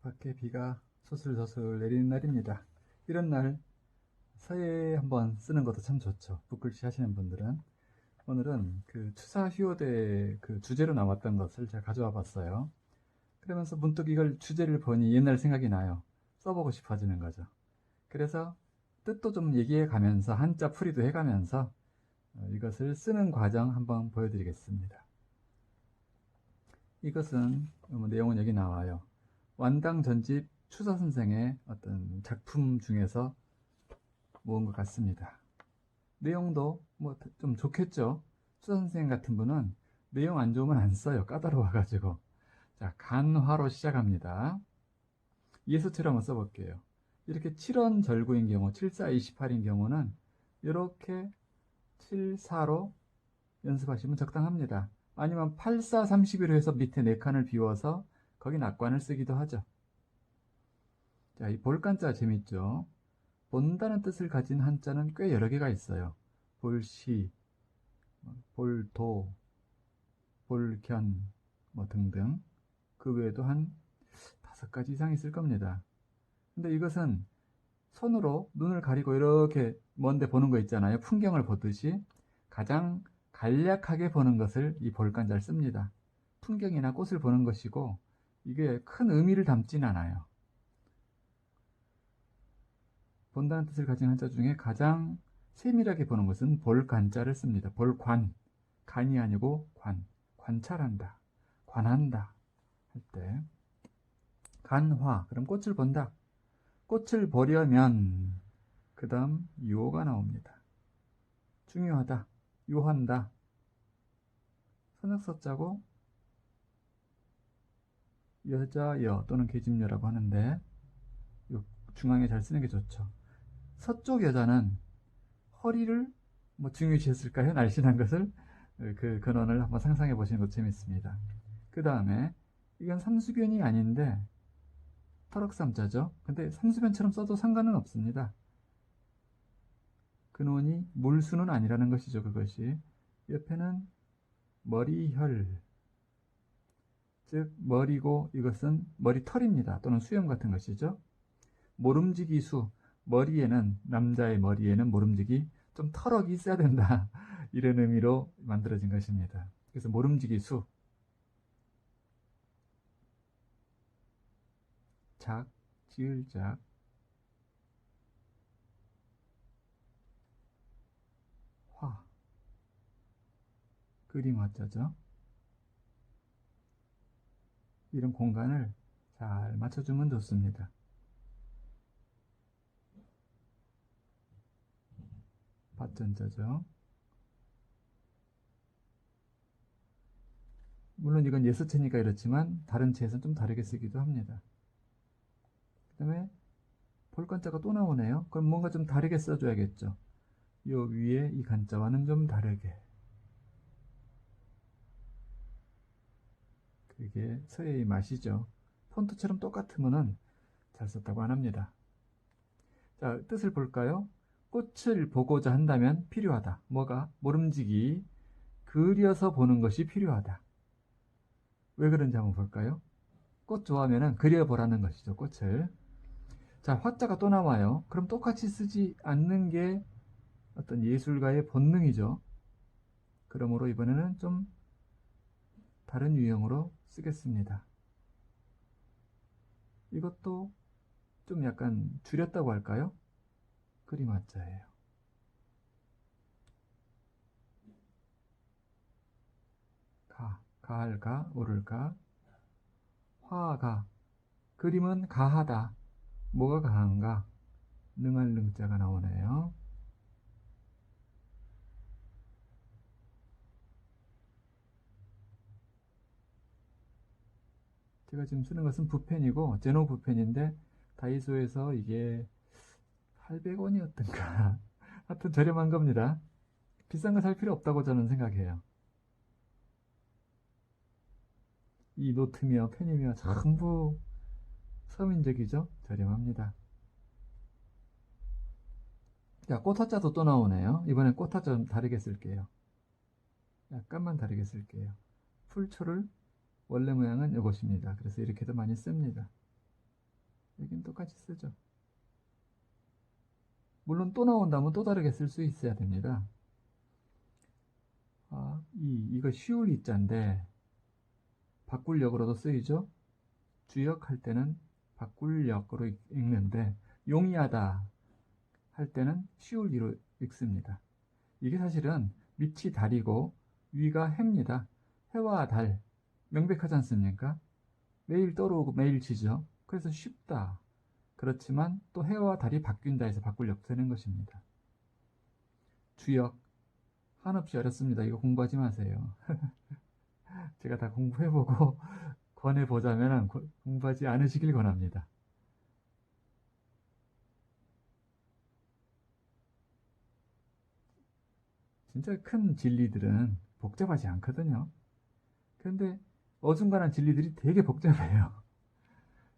밖에 비가 소슬소슬 내리는 날입니다. 이런 날 서예 한번 쓰는 것도 참 좋죠. 붓글씨 하시는 분들은. 오늘은 그 추사휴오대 그 주제로 나왔던 것을 제가 가져와 봤어요. 그러면서 문득 이걸 주제를 보니 옛날 생각이 나요. 써보고 싶어지는 거죠. 그래서 뜻도 좀 얘기해 가면서 한자 풀이도 해가면서 이것을 쓰는 과정 한번 보여드리겠습니다. 이것은 내용은 여기 나와요. 완당 전집 추사 선생의 어떤 작품 중에서 모은 것 같습니다. 내용도 뭐 좀 좋겠죠. 추사 선생 같은 분은 내용 안 좋으면 안 써요. 까다로워가지고. 자, 간화로 시작합니다. 예수체로 한번 써볼게요. 이렇게 7원 절구인 경우, 74, 28인 경우는 이렇게 74로 연습하시면 적당합니다. 아니면 84, 31로 해서 밑에 4칸을 비워서 거기 낙관을 쓰기도 하죠. 자, 이 볼간자 재밌죠? 본다는 뜻을 가진 한자는 꽤 여러 개가 있어요. 볼시, 볼도, 볼견, 뭐 등등. 그 외에도 한 5가지 이상 있을 겁니다. 근데 이것은 손으로 눈을 가리고 이렇게 먼데 보는 거 있잖아요. 풍경을 보듯이 가장 간략하게 보는 것을 이 볼간자를 씁니다. 풍경이나 꽃을 보는 것이고 이게 큰 의미를 담진 않아요. 본다는 뜻을 가진 한자 중에 가장 세밀하게 보는 것은 볼간자를 씁니다. 볼관, 간이 아니고 관, 관찰한다, 관한다 할 때 간화, 그럼 꽃을 본다. 꽃을 보려면 그 다음 유호가 나옵니다. 중요하다, 유한다. 선역서자고 여자여 또는 계집여라고 하는데 중앙에 잘 쓰는 게 좋죠. 서쪽 여자는 허리를 뭐 중요시했을까요? 날씬한 것을 그 근원을 한번 상상해 보시는 것도 재밌습니다. 그 다음에 이건 삼수변이 아닌데 터럭삼자죠. 근데 삼수변처럼 써도 상관은 없습니다. 근원이 물수는 아니라는 것이죠. 그것이 옆에는 머리혈, 즉 머리고 이것은 머리털입니다. 또는 수염 같은 것이죠. 모름지기수, 머리에는, 남자의 머리에는 모름지기, 좀 털럭이 있어야 된다. 이런 의미로 만들어진 것입니다. 그래서 모름지기수, 작, 지을작, 화, 그림 화자죠. 이런 공간을 잘 맞춰주면 좋습니다. 밭전자죠. 물론 이건 예수체니까 이렇지만 다른 체에서는 좀 다르게 쓰기도 합니다. 그 다음에 볼간자가 또 나오네요. 그럼 뭔가 좀 다르게 써줘야겠죠. 요 위에 이 간자와는 좀 다르게. 그게 서예의 맛이죠. 폰트처럼 똑같으면은 잘 썼다고 안 합니다. 자, 뜻을 볼까요? 꽃을 보고자 한다면 필요하다. 뭐가? 모름지기. 그려서 보는 것이 필요하다. 왜 그런지 한번 볼까요? 꽃 좋아하면은 그려보라는 것이죠. 꽃을. 자, 화자가 또 나와요. 그럼 똑같이 쓰지 않는 게 어떤 예술가의 본능이죠. 그러므로 이번에는 좀 다른 유형으로 쓰겠습니다. 이것도 좀 약간 줄였다고 할까요? 그림 화자예요. 가할까, 오를까, 화가, 그림은 가하다. 뭐가 가한가? 능할 능자가 나오네요. 제가 지금 쓰는 것은 붓펜이고 제노 붓펜인데 다이소에서 이게 800원이었던가 하여튼 저렴한 겁니다. 비싼 거 살 필요 없다고 저는 생각해요. 이 노트며 펜이며 전부 서민적이죠. 저렴합니다. 자, 꽃화자도 또 나오네요. 이번엔 꽃화자 좀 다르게 쓸게요. 약간만 다르게 쓸게요. 풀초를 원래 모양은 이것입니다. 그래서 이렇게도 많이 씁니다. 여긴 똑같이 쓰죠. 물론 또 나온다면 또 다르게 쓸 수 있어야 됩니다. 이거 쉬울 이자인데 바꿀 역으로도 쓰이죠. 주역할 때는 바꿀 역으로 읽는데 용이하다 할 때는 쉬울 이로 읽습니다. 이게 사실은 밑이 달이고 위가 해입니다. 해와 달 명백하지 않습니까? 매일 떠오르고 매일 지죠. 그래서 쉽다. 그렇지만 또 해와 달이 바뀐다 해서 바꿀 역도 되는 것입니다. 주역 한없이 어렵습니다. 이거 공부하지 마세요. 제가 다 공부해보고 권해보자면 공부하지 않으시길 권합니다. 진짜 큰 진리들은 복잡하지 않거든요. 그런데 어중간한 진리들이 되게 복잡해요.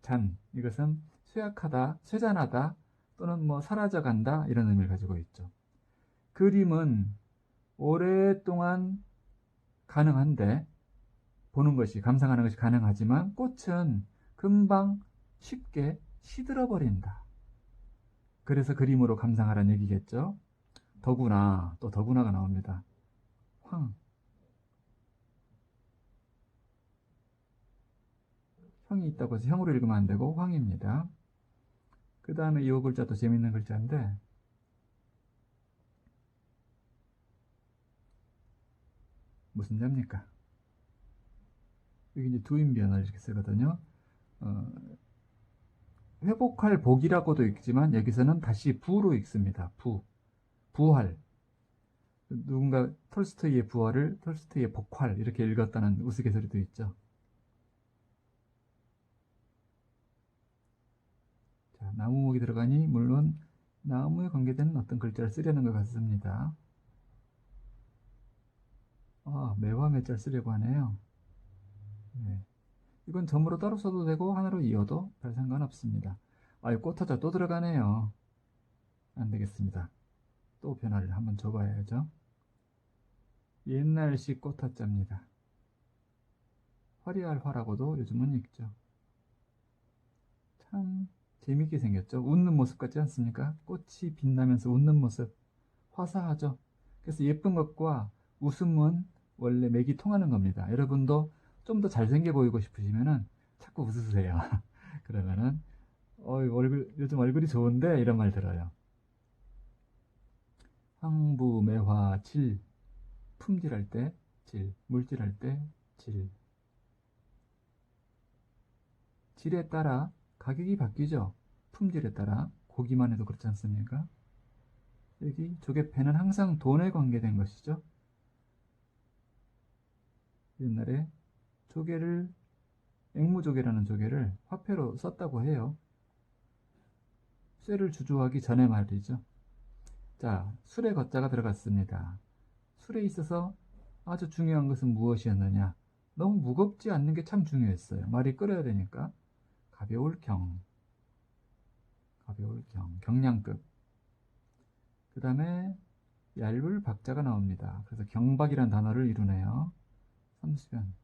잔, 이것은 쇠약하다, 쇠잔하다, 또는 뭐 사라져간다 이런 의미를 가지고 있죠. 그림은 오랫동안 가능한데 보는 것이, 감상하는 것이 가능하지만 꽃은 금방 쉽게 시들어 버린다. 그래서 그림으로 감상하라는 얘기겠죠. 더구나, 또 더구나가 나옵니다. 형이 있다고 해서 형으로 읽으면 안 되고 황입니다. 그 다음에 이 글자도 재밌는 글자인데 무슨 자입니까? 여기 이제 두인변을 이렇게 쓰거든요. 회복할 복이라고도 읽지만 여기서는 다시 부로 읽습니다. 부활. 누군가 톨스토이의 부활을 톨스토이의 복활 이렇게 읽었다는 우스갯소리도 있죠. 자, 나무목이 들어가니 물론 나무에 관계되는 어떤 글자를 쓰려는 것 같습니다. 매화 매자를 쓰려고 하네요. 네. 이건 점으로 따로 써도 되고 하나로 이어도 별 상관없습니다. 꽃화자 또 들어가네요. 안 되겠습니다. 또 변화를 한번 줘봐야죠. 옛날식 꽃화자입니다. 화려할 화라고도 요즘은 읽죠. 참 재밌게 생겼죠. 웃는 모습 같지 않습니까? 꽃이 빛나면서 웃는 모습 화사하죠. 그래서 예쁜 것과 웃음은 원래 맥이 통하는 겁니다. 여러분도 좀 더 잘생겨 보이고 싶으시면은 자꾸 웃으세요. 그러면은 요즘 얼굴이 좋은데 이런 말 들어요. 황부, 매화, 질, 품질할 때 질, 물질할 때 질. 질에 따라 가격이 바뀌죠. 품질에 따라. 고기만 해도 그렇지 않습니까? 여기 조개패는 항상 돈에 관계된 것이죠. 옛날에 조개를 앵무조개라는 조개를 화폐로 썼다고 해요. 쇠를 주조하기 전에 말이죠. 자, 술에 거자가 들어갔습니다. 술에 있어서 아주 중요한 것은 무엇이었느냐? 너무 무겁지 않는 게 참 중요했어요. 말이 끓여야 되니까. 가벼울 경, 경량급. 그 다음에 얇을 박자가 나옵니다. 그래서 경박이라는 단어를 이루네요. 삼수변.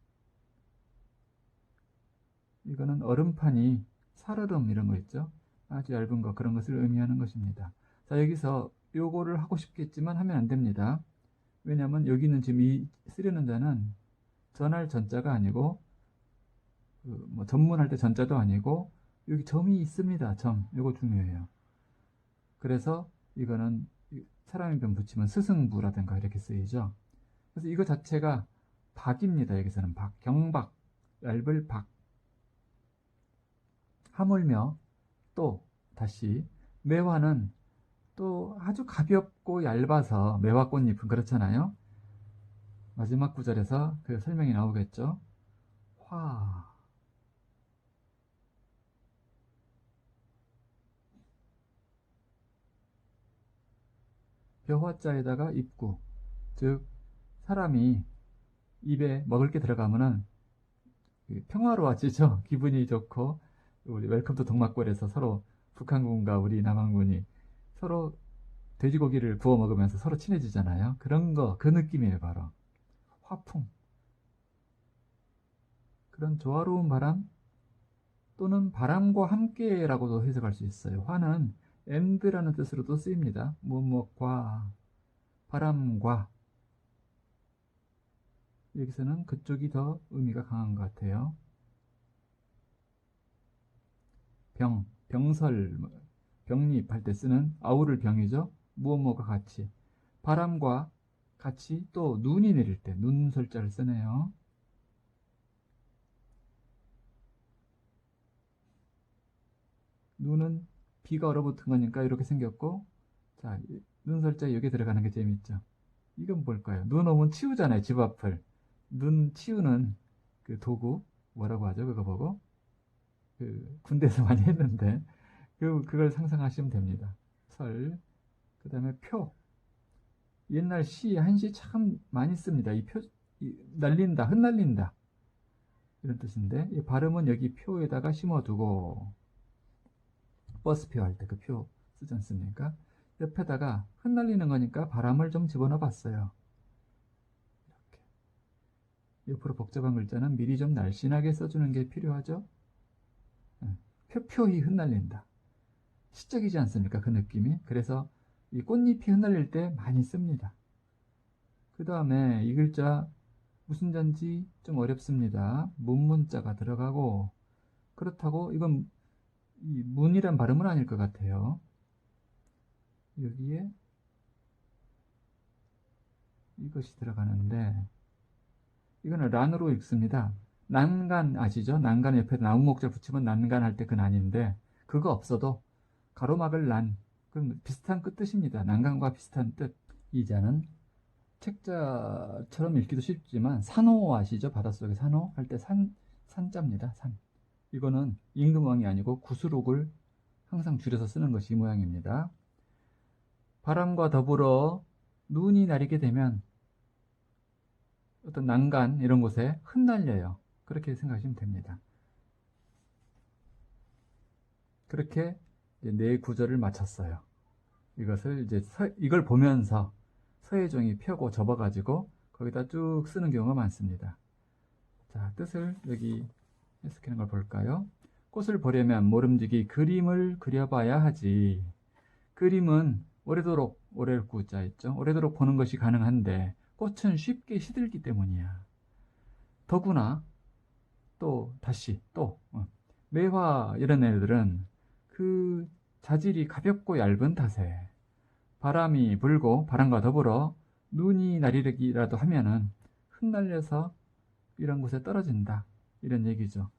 이거는 얼음판이 살얼음 이런 거 있죠. 아주 얇은 거 그런 것을 의미하는 것입니다. 자, 여기서 요거를 하고 싶겠지만 하면 안 됩니다. 왜냐하면 여기는 지금 이 쓰려는 자는 전할 전자가 아니고 뭐 전문할 때 전자도 아니고 여기 점이 있습니다. 점. 요거 중요해요. 그래서 이거는 사람의 변 붙이면 스승부라든가 이렇게 쓰이죠. 그래서 이거 자체가 박입니다. 여기서는 박, 경박, 얇을 박. 하물며 또 다시 매화는 또 아주 가볍고 얇아서 매화 꽃잎은 그렇잖아요. 마지막 구절에서 그 설명이 나오겠죠. 화. 벼화자에다가 입구. 즉 사람이 입에 먹을 게 들어가면은 평화로워지죠. 기분이 좋고 우리 웰컴 투 동막골에서 서로 북한군과 우리 남한군이 서로 돼지고기를 구워 먹으면서 서로 친해지잖아요. 그런 거, 그 느낌이에요, 바로. 화풍. 그런 조화로운 바람, 또는 바람과 함께라고도 해석할 수 있어요. 화는 and라는 뜻으로도 쓰입니다. 무엇과 바람과. 여기서는 그쪽이 더 의미가 강한 것 같아요. 병설, 병립할 때 쓰는 아우를 병이죠. 무엇과 같이. 바람과 같이 또 눈이 내릴 때 눈설자를 쓰네요. 눈은 비가 얼어붙은 거니까 이렇게 생겼고, 자, 눈설자 여기 들어가는 게 재밌죠. 이건 뭘까요? 눈 오면 치우잖아요, 집 앞을. 눈 치우는 그 도구, 뭐라고 하죠? 그거 보고. 그 군대에서 많이 했는데, 그걸 상상하시면 됩니다. 설, 그 다음에 표. 옛날 시, 한시 참 많이 씁니다. 날린다, 흩날린다. 이런 뜻인데, 이 발음은 여기 표에다가 심어두고, 버스표 할 때 그 표 쓰지 않습니까? 옆에다가 흩날리는 거니까 바람을 좀 집어넣어 봤어요. 이렇게. 옆으로 복잡한 글자는 미리 좀 날씬하게 써주는 게 필요하죠. 표표히 흩날린다. 시적이지 않습니까? 그 느낌이. 그래서 이 꽃잎이 흩날릴 때 많이 씁니다. 그 다음에 이 글자 무슨 자인지 좀 어렵습니다. 문문자가 들어가고, 그렇다고 이건 이 문이란 발음은 아닐 것 같아요. 여기에 이것이 들어가는데, 이거는 란으로 읽습니다. 난간 아시죠? 난간 옆에 나무 목자 붙이면 난간 할 때 그 난인데, 그거 없어도 가로막을 난, 그럼 비슷한 뜻입니다. 난간과 비슷한 뜻. 이 자는 책자처럼 읽기도 쉽지만 산호 아시죠? 바닷속에 산호 할 때 산자입니다. 산. 이거는 임금왕이 아니고 구수록을 항상 줄여서 쓰는 것이 이 모양입니다. 바람과 더불어 눈이 내리게 되면 어떤 난간 이런 곳에 흩날려요. 그렇게 생각하시면 됩니다. 그렇게 네 구절을 마쳤어요. 이걸 보면서 서예종이 펴고 접어가지고 거기다 쭉 쓰는 경우가 많습니다. 자, 뜻을 여기 해석하는 걸 볼까요? 꽃을 보려면 모름지기 그림을 그려봐야 하지. 그림은 오래도록, 오래를 구자 있죠. 오래도록 보는 것이 가능한데 꽃은 쉽게 시들기 때문이야. 더구나 또 다시 매화 이런 애들은 그 자질이 가볍고 얇은 탓에 바람이 불고 바람과 더불어 눈이 내리기라도 하면은 흩날려서 이런 곳에 떨어진다. 이런 얘기죠.